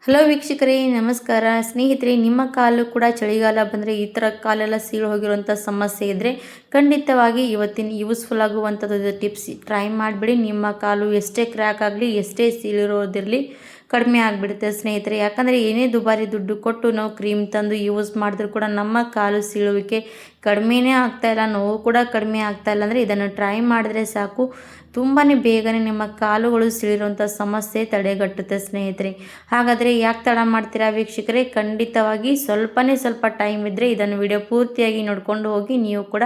Hello ವೀಕ್ಷಕರೇ, ನಮಸ್ಕಾರ ಸ್ನೇಹಿತರೆ. ನಿಮ್ಮ ಕಾಲು ಕೂಡ ಚಳಿಗಾಲ ಬಂದರೆ ಈ ಥರ ಕಾಲೆಲ್ಲ ಸೀಳು ಹೋಗಿರುವಂಥ ಸಮಸ್ಯೆ ಇದ್ದರೆ ಖಂಡಿತವಾಗಿ ಇವತ್ತಿನ ಯೂಸ್ಫುಲ್ ಆಗುವಂಥದ್ದು ಟಿಪ್ಸ್ ಟ್ರೈ ಮಾಡಿಬಿಡಿ. ನಿಮ್ಮ ಕಾಲು ಎಷ್ಟೇ ಕ್ರ್ಯಾಕ್ ಆಗಲಿ, ಎಷ್ಟೇ ಸೀಳಿರೋದಿರಲಿ ಕಡಿಮೆ ಆಗಿಬಿಡುತ್ತೆ ಸ್ನೇಹಿತರೆ. ಯಾಕಂದರೆ ಏನೇ ದುಬಾರಿ ದುಡ್ಡು ಕೊಟ್ಟು ನಾವು ಕ್ರೀಮ್ ತಂದು ಯೂಸ್ ಮಾಡಿದ್ರೂ ಕೂಡ ನಮ್ಮ ಕಾಲು ಸೀಳುವಿಕೆ ಕಡಿಮೆನೇ ಆಗ್ತಾಯಿಲ್ಲ, ನೋವು ಕೂಡ ಕಡಿಮೆ ಆಗ್ತಾಯಿಲ್ಲ. ಅಂದರೆ ಇದನ್ನು ಟ್ರೈ ಮಾಡಿದ್ರೆ ಸಾಕು, ತುಂಬಾ ಬೇಗನೆ ನಿಮ್ಮ ಕಾಲುಗಳು ಸೀಳಿರುವಂಥ ಸಮಸ್ಯೆ ತಡೆಗಟ್ಟುತ್ತೆ ಸ್ನೇಹಿತರೆ. ಹಾಗಾದರೆ ಯಾಕೆ ತಡ ಮಾಡ್ತೀರಾ ವೀಕ್ಷಕರೇ? ಖಂಡಿತವಾಗಿ ಸ್ವಲ್ಪ ಟೈಮ್ ಇದ್ದರೆ ಇದನ್ನು ವಿಡಿಯೋ ಪೂರ್ತಿಯಾಗಿ ನೋಡ್ಕೊಂಡು ಹೋಗಿ ನೀವು ಕೂಡ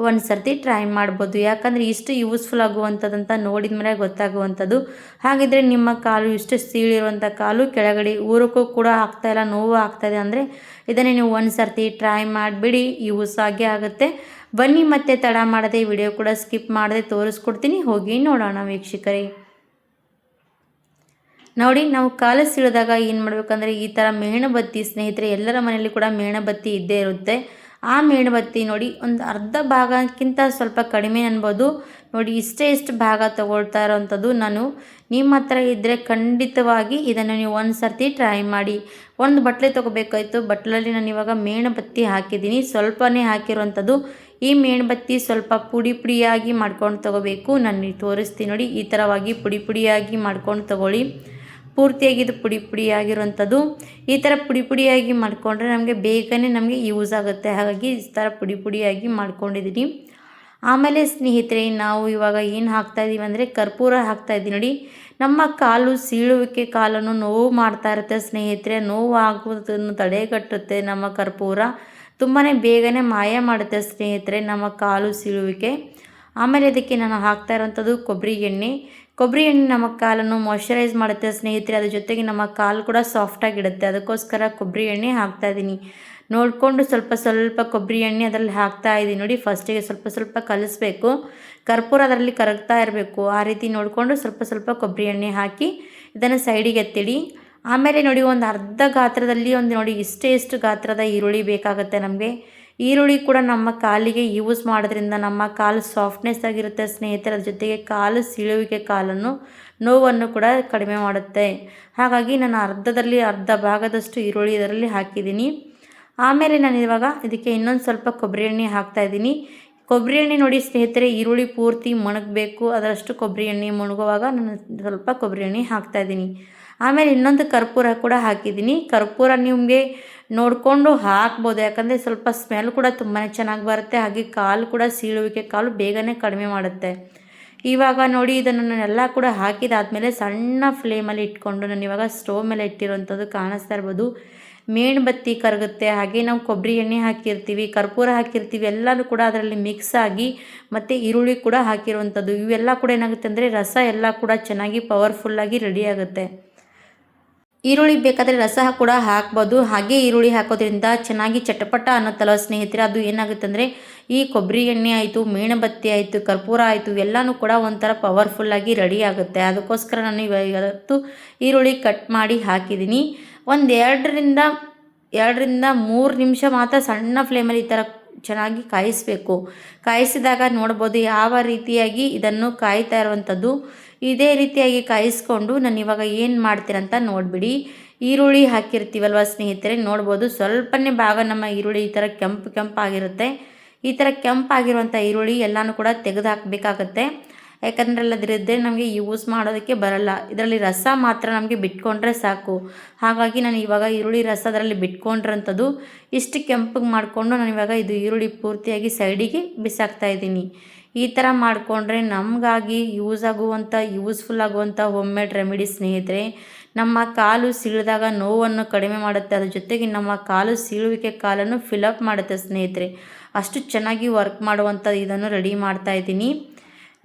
ಒಂದು ಸರ್ತಿ ಟ್ರೈ ಮಾಡ್ಬೋದು. ಯಾಕಂದರೆ ಇಷ್ಟು ಯೂಸ್ಫುಲ್ ಆಗುವಂಥದ್ದಂತ ನೋಡಿದ ಮೇಲೆ ಗೊತ್ತಾಗುವಂಥದ್ದು. ಹಾಗಿದ್ರೆ ನಿಮ್ಮ ಕಾಲು ಇಷ್ಟು ಸೀಳಿರುವಂಥ ಕಾಲು ಕೆಳಗಡೆ ಊರಕ್ಕೂ ಕೂಡ ಆಗ್ತಾಯಿಲ್ಲ, ನೋವು ಆಗ್ತಾಯಿದೆ ಅಂದರೆ ಇದನ್ನೇ ನೀವು ಒಂದು ಸರ್ತಿ ಟ್ರೈ ಮಾಡಿಬಿಡಿ, ಯೂಸ್ ಆಗೇ ಆಗುತ್ತೆ. ಬನ್ನಿ ಮತ್ತೆ ತಡ ಮಾಡದೆ ವಿಡಿಯೋ ಕೂಡ ಸ್ಕಿಪ್ ಮಾಡದೆ ತೋರಿಸ್ಕೊಡ್ತೀನಿ, ಹೋಗಿ ನೋಡೋಣ ವೀಕ್ಷಕರೇ. ನೋಡಿ, ನಾವು ಕಾಲು ಸೀಳಿದಾಗ ಏನು ಮಾಡಬೇಕಂದ್ರೆ ಈ ಥರ ಮೇಣಬತ್ತಿ ಸ್ನೇಹಿತರೆ, ಎಲ್ಲರ ಮನೆಯಲ್ಲಿ ಕೂಡ ಮೇಣಬತ್ತಿ ಇದ್ದೇ ಇರುತ್ತೆ. ಆ ಮೇಣಬತ್ತಿ ನೋಡಿ ಒಂದು ಅರ್ಧ ಭಾಗಕ್ಕಿಂತ ಸ್ವಲ್ಪ ಕಡಿಮೆ ಅನ್ಬೋದು. ನೋಡಿ ಇಷ್ಟು ಭಾಗ ತಗೊಳ್ತಾ ಇರೋವಂಥದ್ದು ನಾನು. ನಿಮ್ಮ ಹತ್ರ ಇದ್ದರೆ ಖಂಡಿತವಾಗಿ ಇದನ್ನು ನೀವು ಒಂದು ಸರ್ತಿ ಟ್ರೈ ಮಾಡಿ. ಒಂದು ಬಟ್ಲೆ ತೊಗೋಬೇಕಾಯ್ತು. ಬಟ್ಲಲ್ಲಿ ನಾನು ಇವಾಗ ಮೇಣಬತ್ತಿ ಹಾಕಿದ್ದೀನಿ, ಸ್ವಲ್ಪನೇ ಹಾಕಿರುವಂಥದ್ದು. ಈ ಮೇಣಬತ್ತಿ ಸ್ವಲ್ಪ ಪುಡಿಯಾಗಿ ಮಾಡ್ಕೊಂಡು ತೊಗೋಬೇಕು. ನಾನು ತೋರಿಸ್ತೀನಿ ನೋಡಿ, ಈ ಥರವಾಗಿ ಪುಡಿಯಾಗಿ ಮಾಡ್ಕೊಂಡು ತೊಗೊಳ್ಳಿ. ಪೂರ್ತಿಯಾಗಿ ಇದು ಪುಡಿಯಾಗಿರುವಂಥದ್ದು. ಈ ಥರ ಪುಡಿಯಾಗಿ ಮಾಡಿಕೊಂಡ್ರೆ ನಮಗೆ ಬೇಗನೆ ನಮಗೆ ಯೂಸ್ ಆಗುತ್ತೆ. ಹಾಗಾಗಿ ಈ ಥರ ಪುಡಿಯಾಗಿ ಮಾಡ್ಕೊಂಡಿದ್ದೀನಿ. ಆಮೇಲೆ ಸ್ನೇಹಿತರೆ, ನಾವು ಇವಾಗ ಏನು ಹಾಕ್ತಾಯಿದ್ದೀವಿ ಅಂದರೆ ಕರ್ಪೂರ ಹಾಕ್ತಾಯಿದ್ದೀವಿ ನೋಡಿ. ನಮ್ಮ ಕಾಲು ಸೀಳುವಿಕೆ, ಕಾಲನ್ನು ನೋವು ಮಾಡ್ತಾ ಇರುತ್ತೆ ಸ್ನೇಹಿತರೆ. ನೋವು ಆಗುವುದನ್ನು ತಡೆಗಟ್ಟುತ್ತೆ ನಮ್ಮ ಕರ್ಪೂರ. ತುಂಬಾ ಬೇಗನೆ ಮಾಯ ಮಾಡುತ್ತೆ ಸ್ನೇಹಿತರೆ ನಮ್ಮ ಕಾಲು ಸೀಳುವಿಕೆ. ಆಮೇಲೆ ಇದಕ್ಕೆ ನಾನು ಹಾಕ್ತಾ ಇರೋವಂಥದ್ದು ಕೊಬ್ಬರಿ ಎಣ್ಣೆ ನಮ್ಮ ಕಾಲನ್ನು ಮಾಯ್ಶ್ಚರೈಸ್ ಮಾಡುತ್ತೆ ಸ್ನೇಹಿತರೆ. ಅದ್ರ ಜೊತೆಗೆ ನಮ್ಮ ಕಾಲು ಕೂಡ ಸಾಫ್ಟಾಗಿಡುತ್ತೆ. ಅದಕ್ಕೋಸ್ಕರ ಕೊಬ್ಬರಿ ಎಣ್ಣೆ ಹಾಕ್ತಾಯಿದ್ದೀನಿ. ನೋಡಿಕೊಂಡು ಸ್ವಲ್ಪ ಕೊಬ್ಬರಿ ಎಣ್ಣೆ ಅದರಲ್ಲಿ ಹಾಕ್ತಾ ಇದ್ದೀನಿ ನೋಡಿ. ಫಸ್ಟಿಗೆ ಸ್ವಲ್ಪ ಕಲಿಸ್ಬೇಕು, ಕರ್ಪೂರ ಅದರಲ್ಲಿ ಕರಗ್ತಾ ಇರಬೇಕು. ಆ ರೀತಿ ನೋಡಿಕೊಂಡು ಸ್ವಲ್ಪ ಕೊಬ್ಬರಿ ಎಣ್ಣೆ ಹಾಕಿ ಇದನ್ನು ಸೈಡಿಗೆ ಎತ್ತಿಡಿ. ಆಮೇಲೆ ನೋಡಿ, ಒಂದು ಅರ್ಧ ಗಾತ್ರದಲ್ಲಿ ಒಂದು ನೋಡಿ ಇಷ್ಟು ಗಾತ್ರದ ಈರುಳ್ಳಿ ಬೇಕಾಗುತ್ತೆ ನಮಗೆ. ಈರುಳ್ಳಿ ಕೂಡ ನಮ್ಮ ಕಾಲಿಗೆ ಯೂಸ್ ಮಾಡೋದ್ರಿಂದ ನಮ್ಮ ಕಾಲು ಸಾಫ್ಟ್ನೆಸ್ ಆಗಿರುತ್ತೆ ಸ್ನೇಹಿತರೆ. ಅದ್ರ ಜೊತೆಗೆ ಕಾಲು ಸೀಳುವಿಕೆ, ನೋವನ್ನು ಕೂಡ ಕಡಿಮೆ ಮಾಡುತ್ತೆ. ಹಾಗಾಗಿ ನಾನು ಅರ್ಧ ಭಾಗದಷ್ಟು ಈರುಳ್ಳಿ ಇದರಲ್ಲಿ ಹಾಕಿದ್ದೀನಿ. ಆಮೇಲೆ ನಾನು ಇವಾಗ ಇದಕ್ಕೆ ಇನ್ನೊಂದು ಸ್ವಲ್ಪ ಕೊಬ್ಬರಿ ಎಣ್ಣೆ ಹಾಕ್ತಾಯಿದ್ದೀನಿ. ಕೊಬ್ಬರಿ ಎಣ್ಣೆ ನೋಡಿ ಸ್ನೇಹಿತರೆ, ಈರುಳ್ಳಿ ಪೂರ್ತಿ ಮುಣಗಬೇಕು. ಅದರಷ್ಟು ಕೊಬ್ಬರಿ ಎಣ್ಣೆ ಮುಣಗುವಾಗ ನಾನು ಸ್ವಲ್ಪ ಕೊಬ್ಬರಿ ಎಣ್ಣೆ ಹಾಕ್ತಾಯಿದ್ದೀನಿ. ಆಮೇಲೆ ಇನ್ನೊಂದು ಕರ್ಪೂರ ಕೂಡ ಹಾಕಿದ್ದೀನಿ. ಕರ್ಪೂರ ನಿಮಗೆ ನೋಡಿಕೊಂಡು ಹಾಕ್ಬೋದು, ಯಾಕಂದರೆ ಸ್ವಲ್ಪ ಸ್ಮೆಲ್ ಕೂಡ ತುಂಬಾ ಚೆನ್ನಾಗಿ ಬರುತ್ತೆ. ಹಾಗೆ ಕಾಲು ಕೂಡ ಸೀಳುವಿಕೆ, ಕಾಲು ಬೇಗನೆ ಕಡಿಮೆ ಮಾಡುತ್ತೆ. ಇವಾಗ ನೋಡಿ, ಇದನ್ನು ನಾನೆಲ್ಲ ಕೂಡ ಹಾಕಿದಾದ್ಮೇಲೆ ಸಣ್ಣ ಫ್ಲೇಮಲ್ಲಿ ಇಟ್ಕೊಂಡು ನಾನು ಇವಾಗ ಸ್ಟೋವ್ ಮೇಲೆ ಇಟ್ಟಿರೋವಂಥದ್ದು ಕಾಣಿಸ್ತಾ ಇರ್ಬೋದು. ಮೇಣಬತ್ತಿ ಕರಗುತ್ತೆ. ಹಾಗೆ ನಾವು ಕೊಬ್ಬರಿ ಎಣ್ಣೆ ಹಾಕಿರ್ತೀವಿ, ಕರ್ಪೂರ ಹಾಕಿರ್ತೀವಿ, ಎಲ್ಲನೂ ಕೂಡ ಅದರಲ್ಲಿ ಮಿಕ್ಸ್ ಆಗಿ ಮತ್ತು ಈರುಳ್ಳಿ ಕೂಡ ಹಾಕಿರುವಂಥದ್ದು. ಇವೆಲ್ಲ ಕೂಡ ಏನಾಗುತ್ತೆ ಅಂದರೆ ರಸ ಎಲ್ಲ ಕೂಡ ಚೆನ್ನಾಗಿ ಪವರ್ಫುಲ್ಲಾಗಿ ರೆಡಿ ಆಗುತ್ತೆ. ಈರುಳ್ಳಿ ಬೇಕಾದರೆ ರಸ ಕೂಡ ಹಾಕ್ಬೋದು. ಹಾಗೆ ಈರುಳ್ಳಿ ಹಾಕೋದ್ರಿಂದ ಚೆನ್ನಾಗಿ ಚಟಪಟ ಅನ್ನೋತ್ತಲ್ಲ ಸ್ನೇಹಿತರೆ. ಅದು ಏನಾಗುತ್ತೆ ಅಂದರೆ ಈ ಕೊಬ್ಬರಿ ಎಣ್ಣೆ ಆಯಿತು, ಮೇಣಬತ್ತಿ ಆಯಿತು, ಕರ್ಪೂರ ಆಯಿತು, ಎಲ್ಲನೂ ಕೂಡ ಒಂಥರ ಪವರ್ಫುಲ್ಲಾಗಿ ರೆಡಿ ಆಗುತ್ತೆ. ಅದಕ್ಕೋಸ್ಕರ ನಾನು ಇವತ್ತು ಈರುಳ್ಳಿ ಕಟ್ ಮಾಡಿ ಹಾಕಿದ್ದೀನಿ. ಒಂದು 2ರಿಂದ 3 ನಿಮಿಷ ಮಾತ್ರ ಸಣ್ಣ ಫ್ಲೇಮಲ್ಲಿ ಈ ಥರ ಚೆನ್ನಾಗಿ ಕಾಯಿಸಬೇಕು. ಕಾಯಿಸಿದಾಗ ನೋಡ್ಬೋದು ಯಾವ ರೀತಿಯಾಗಿ ಇದನ್ನು ಕಾಯ್ತಾ ಇರುವಂಥದ್ದು. ಇದೇ ರೀತಿಯಾಗಿ ಕಾಯಿಸ್ಕೊಂಡು ನಾನು ಇವಾಗ ಏನು ಮಾಡ್ತೀರಂತ ನೋಡಿಬಿಡಿ. ಈರುಳ್ಳಿ ಹಾಕಿರ್ತೀವಲ್ವ ಸ್ನೇಹಿತರೆ, ನೋಡ್ಬೋದು ಸ್ವಲ್ಪನೇ ಭಾಗ ನಮ್ಮ ಈರುಳ್ಳಿ ಈ ಥರ ಕೆಂಪಾಗಿರುತ್ತೆ. ಈ ಥರ ಕೆಂಪಾಗಿರುವಂಥ ಈರುಳ್ಳಿ ಎಲ್ಲನೂ ಕೂಡ ತೆಗೆದು ಹಾಕಬೇಕಾಗತ್ತೆ. ಯಾಕಂದರೆ ಅಲ್ಲದಿದ್ದರೆ ನಮಗೆ ಯೂಸ್ ಮಾಡೋದಕ್ಕೆ ಬರಲ್ಲ. ಇದರಲ್ಲಿ ರಸ ಮಾತ್ರ ನಮಗೆ ಬಿಟ್ಕೊಂಡ್ರೆ ಸಾಕು. ಹಾಗಾಗಿ ನಾನು ಇವಾಗ ಈರುಳ್ಳಿ ರಸ ಅದರಲ್ಲಿ ಬಿಟ್ಕೊಂಡಿರೋಂಥದ್ದು ಇಷ್ಟು ಕೆಂಪಗೆ ಮಾಡಿಕೊಂಡು ನಾನು ಇವಾಗ ಇದು ಈರುಳ್ಳಿ ಪೂರ್ತಿಯಾಗಿ ಸೈಡಿಗೆ ಬಿಸಾಕ್ತಾ ಇದ್ದೀನಿ. ಈ ಥರ ಮಾಡಿಕೊಂಡ್ರೆ ನಮಗಾಗಿ ಯೂಸ್ಫುಲ್ ಆಗುವಂಥ ಹೋಮ್ ಮೇಡ್ ರೆಮಿಡಿ ಸ್ನೇಹಿತರೆ. ನಮ್ಮ ಕಾಲು ಸೀಳಿದಾಗ ನೋವನ್ನು ಕಡಿಮೆ ಮಾಡುತ್ತೆ. ಅದ್ರ ಜೊತೆಗೆ ನಮ್ಮ ಕಾಲು ಸೀಳುವಿಕೆ, ಕಾಲನ್ನು ಫಿಲಪ್ ಮಾಡುತ್ತೆ ಸ್ನೇಹಿತರೆ. ಅಷ್ಟು ಚೆನ್ನಾಗಿ ವರ್ಕ್ ಮಾಡುವಂಥ ಇದನ್ನು ರೆಡಿ ಮಾಡ್ತಾ ಇದ್ದೀನಿ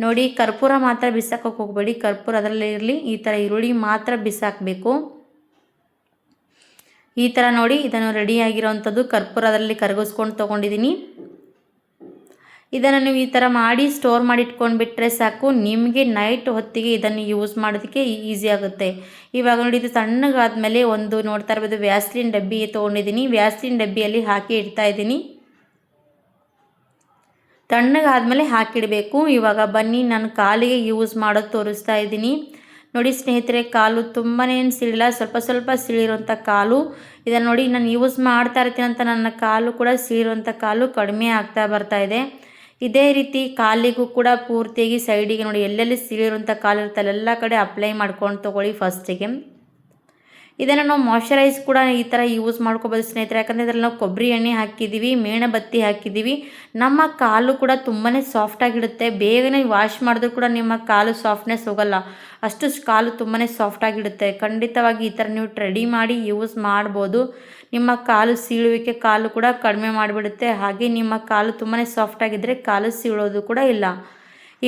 ನೋಡಿ. ಕರ್ಪೂರ ಮಾತ್ರ ಬಿಸಾಕೋಕೆ ಹೋಗಬೇಡಿ, ಕರ್ಪೂರ ಅದರಲ್ಲೇ ಇರಲಿ. ಈ ಥರ ಈರುಳ್ಳಿ ಮಾತ್ರ ಬಿಸಾಕಬೇಕು. ಈ ಥರ ನೋಡಿ, ಇದನ್ನು ರೆಡಿಯಾಗಿರೋವಂಥದ್ದು ಕರ್ಪೂರ ಅದರಲ್ಲಿ ಕರಗಿಸ್ಕೊಂಡು ತೊಗೊಂಡಿದ್ದೀನಿ. ಇದನ್ನು ನೀವು ಈ ಥರ ಮಾಡಿ ಸ್ಟೋರ್ ಮಾಡಿ ಇಟ್ಕೊಂಡ್ಬಿಟ್ರೆ ಸಾಕು, ನಿಮಗೆ ನೈಟ್ ಹೊತ್ತಿಗೆ ಇದನ್ನು ಯೂಸ್ ಮಾಡೋದಕ್ಕೆ ಈಸಿ ಆಗುತ್ತೆ. ಇವಾಗ ನೋಡಿ, ಇದು ತಣ್ಣಗಾದ್ಮೇಲೆ ಒಂದು ನೋಡ್ತಾ ಇರ್ಬೋದು ವ್ಯಾಸ್ಲಿನ್ ಡಬ್ಬಿ ತೊಗೊಂಡಿದ್ದೀನಿ. ವ್ಯಾಸ್ಲಿನ್ ಡಬ್ಬಿಯಲ್ಲಿ ಹಾಕಿ ಇಡ್ತಾ ಇದ್ದೀನಿ. ತಣ್ಣಗಾದ್ಮೇಲೆ ಹಾಕಿಡಬೇಕು. ಇವಾಗ ಬನ್ನಿ ನಾನು ಕಾಲಿಗೆ ಯೂಸ್ ಮಾಡೋದು ತೋರಿಸ್ತಾ ಇದ್ದೀನಿ. ನೋಡಿ ಸ್ನೇಹಿತರೆ, ಕಾಲು ತುಂಬಾ ಏನು ಸಿಳಿಲ್ಲ, ಸ್ವಲ್ಪ ಸ್ವಲ್ಪ ಸಿಳಿರುವಂಥ ಕಾಲು. ಇದನ್ನು ನೋಡಿ ನಾನು ಯೂಸ್ ಮಾಡ್ತಾ ಇರ್ತೀನಿ ಅಂತ ನನ್ನ ಕಾಲು ಕೂಡ ಸಿಳಿರುವಂಥ ಕಾಲು ಕಡಿಮೆ ಆಗ್ತಾ ಬರ್ತಾ ಇದೆ. ಇದೇ ರೀತಿ ಕಾಲಿಗೂ ಕೂಡ ಪೂರ್ತಿಯಾಗಿ ಸೈಡಿಗೆ ನೋಡಿ ಎಲ್ಲೆಲ್ಲಿ ಸಿಳಿರುವಂಥ ಕಾಲು ಇರುತ್ತೆ ಅಲ್ಲೆಲ್ಲ ಕಡೆ ಅಪ್ಲೈ ಮಾಡ್ಕೊಂಡು ತೊಗೊಳ್ಳಿ ಫಸ್ಟಿಗೆ. ಇದನ್ನು ನಾವು ಮಾಯ್ಶ್ಚರೈಸ್ ಕೂಡ ಈ ಥರ ಯೂಸ್ ಮಾಡ್ಕೋಬೋದು ಸ್ನೇಹಿತರೆ. ಯಾಕಂದರೆ ಇದರಲ್ಲಿ ನಾವು ಕೊಬ್ಬರಿ ಎಣ್ಣೆ ಹಾಕಿದ್ದೀವಿ, ಮೇಣಬತ್ತಿ ಹಾಕಿದ್ದೀವಿ. ನಮ್ಮ ಕಾಲು ಕೂಡ ತುಂಬಾ ಸಾಫ್ಟಾಗಿಡುತ್ತೆ. ಬೇಗನೆ ವಾಶ್ ಮಾಡಿದ್ರೂ ಕೂಡ ನಿಮ್ಮ ಕಾಲು ಸಾಫ್ಟ್ನೆಸ್ ಹೋಗಲ್ಲ, ಅಷ್ಟು ಕಾಲು ತುಂಬಾ ಸಾಫ್ಟಾಗಿಡುತ್ತೆ. ಖಂಡಿತವಾಗಿ ಈ ಥರ ನೀವು ರೆಡಿ ಮಾಡಿ ಯೂಸ್ ಮಾಡ್ಬೋದು. ನಿಮ್ಮ ಕಾಲು ಸೀಳುವಿಕೆ ಕಾಲು ಕೂಡ ಕಡಿಮೆ ಮಾಡಿಬಿಡುತ್ತೆ. ಹಾಗೆ ನಿಮ್ಮ ಕಾಲು ತುಂಬಾ ಸಾಫ್ಟಾಗಿದ್ದರೆ ಕಾಲು ಸೀಳೋದು ಕೂಡ ಇಲ್ಲ.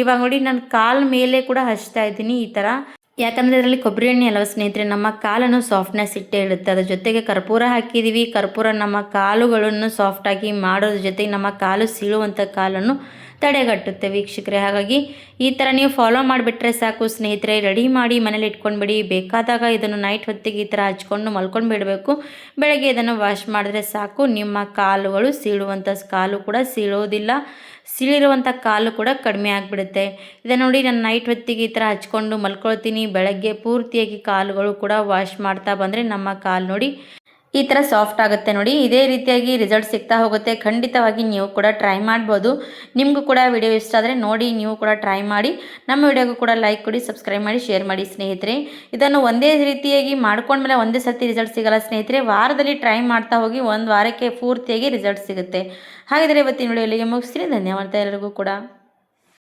ಇವಾಗ ನೋಡಿ ನಾನು ಕಾಲು ಮೇಲೆ ಕೂಡ ಹಚ್ತಾ ಇದ್ದೀನಿ ಈ ಥರ. ಯಾಕಂದರೆ ಇದರಲ್ಲಿ ಕೊಬ್ಬರಿ ಎಣ್ಣೆ ಅಲ್ವ ಸ್ನೇಹಿತರೆ, ನಮ್ಮ ಕಾಲನ್ನು ಸಾಫ್ಟ್ನೆಸ್ ಇಟ್ಟೇ ಇಡುತ್ತೆ. ಅದ್ರ ಜೊತೆಗೆ ಕರ್ಪೂರ ಹಾಕಿದ್ದೀವಿ. ಕರ್ಪೂರ ನಮ್ಮ ಕಾಲುಗಳನ್ನು ಸಾಫ್ಟಾಗಿ ಮಾಡೋದ್ರ ಜೊತೆಗೆ ನಮ್ಮ ಕಾಲು ಸೀಳುವಂಥ ಕಾಲನ್ನು ತಡೆಗಟ್ಟುತ್ತೆ ವೀಕ್ಷಕರೇ. ಹಾಗಾಗಿ ಈ ಥರ ನೀವು ಫಾಲೋ ಮಾಡಿಬಿಟ್ರೆ ಸಾಕು ಸ್ನೇಹಿತರೆ. ರೆಡಿ ಮಾಡಿ ಮನೇಲಿ ಇಟ್ಕೊಂಡ್ಬಿಡಿ. ಬೇಕಾದಾಗ ಇದನ್ನು ನೈಟ್ ಹೊತ್ತಿಗೆ ಈ ಥರ ಹಚ್ಕೊಂಡು ಮಲ್ಕೊಂಡು ಬಿಡಬೇಕು. ಬೆಳಗ್ಗೆ ಇದನ್ನು ವಾಶ್ ಮಾಡಿದ್ರೆ ಸಾಕು, ನಿಮ್ಮ ಕಾಲುಗಳು ಸೀಳುವಂಥ ಕಾಲು ಕೂಡ ಸೀಳೋದಿಲ್ಲ, ಸೀಳಿರುವಂಥ ಕಾಲು ಕೂಡ ಕಡಿಮೆ ಆಗಿಬಿಡುತ್ತೆ. ಇದನ್ನು ನೋಡಿ ನಾನು ನೈಟ್ ಹೊತ್ತಿಗೆ ಈ ಥರ ಹಚ್ಕೊಂಡು ಮಲ್ಕೊಳ್ತೀನಿ. ಬೆಳಗ್ಗೆ ಪೂರ್ತಿಯಾಗಿ ಕಾಲುಗಳು ಕೂಡ ವಾಶ್ ಮಾಡ್ತಾ ಬಂದರೆ ನಮ್ಮ ಕಾಲು ನೋಡಿ ಈ ಥರ ಸಾಫ್ಟ್ ಆಗುತ್ತೆ ನೋಡಿ. ಇದೇ ರೀತಿಯಾಗಿ ರಿಸಲ್ಟ್ ಸಿಗ್ತಾ ಹೋಗುತ್ತೆ. ಖಂಡಿತವಾಗಿ ನೀವು ಕೂಡ ಟ್ರೈ ಮಾಡ್ಬೋದು. ನಿಮಗೂ ಕೂಡ ವಿಡಿಯೋ ಇಷ್ಟ ಆದರೆ ನೋಡಿ ನೀವು ಕೂಡ ಟ್ರೈ ಮಾಡಿ. ನಮ್ಮ ವಿಡಿಯೋಗೂ ಕೂಡ ಲೈಕ್ ಕೊಡಿ, ಸಬ್ಸ್ಕ್ರೈಬ್ ಮಾಡಿ, ಶೇರ್ ಮಾಡಿ ಸ್ನೇಹಿತರೆ. ಇದನ್ನು ಒಂದೇ ರೀತಿಯಾಗಿ ಮಾಡ್ಕೊಂಡ್ಮೇಲೆ ಒಂದೇ ಸರ್ತಿ ರಿಸಲ್ಟ್ ಸಿಗಲ್ಲ ಸ್ನೇಹಿತರೆ. ವಾರದಲ್ಲಿ ಟ್ರೈ ಮಾಡ್ತಾ ಹೋಗಿ ಒಂದು ವಾರಕ್ಕೆ ಪೂರ್ತಿಯಾಗಿ ರಿಸಲ್ಟ್ ಸಿಗುತ್ತೆ. ಹಾಗಿದ್ರೆ ಇವತ್ತಿನ ವಿಡಿಯೋ ಇಲ್ಲಿಗೆ ಮುಗಿಸ್ತೀನಿ. ಧನ್ಯವಾದ ಎಲ್ಲರಿಗೂ ಕೂಡ.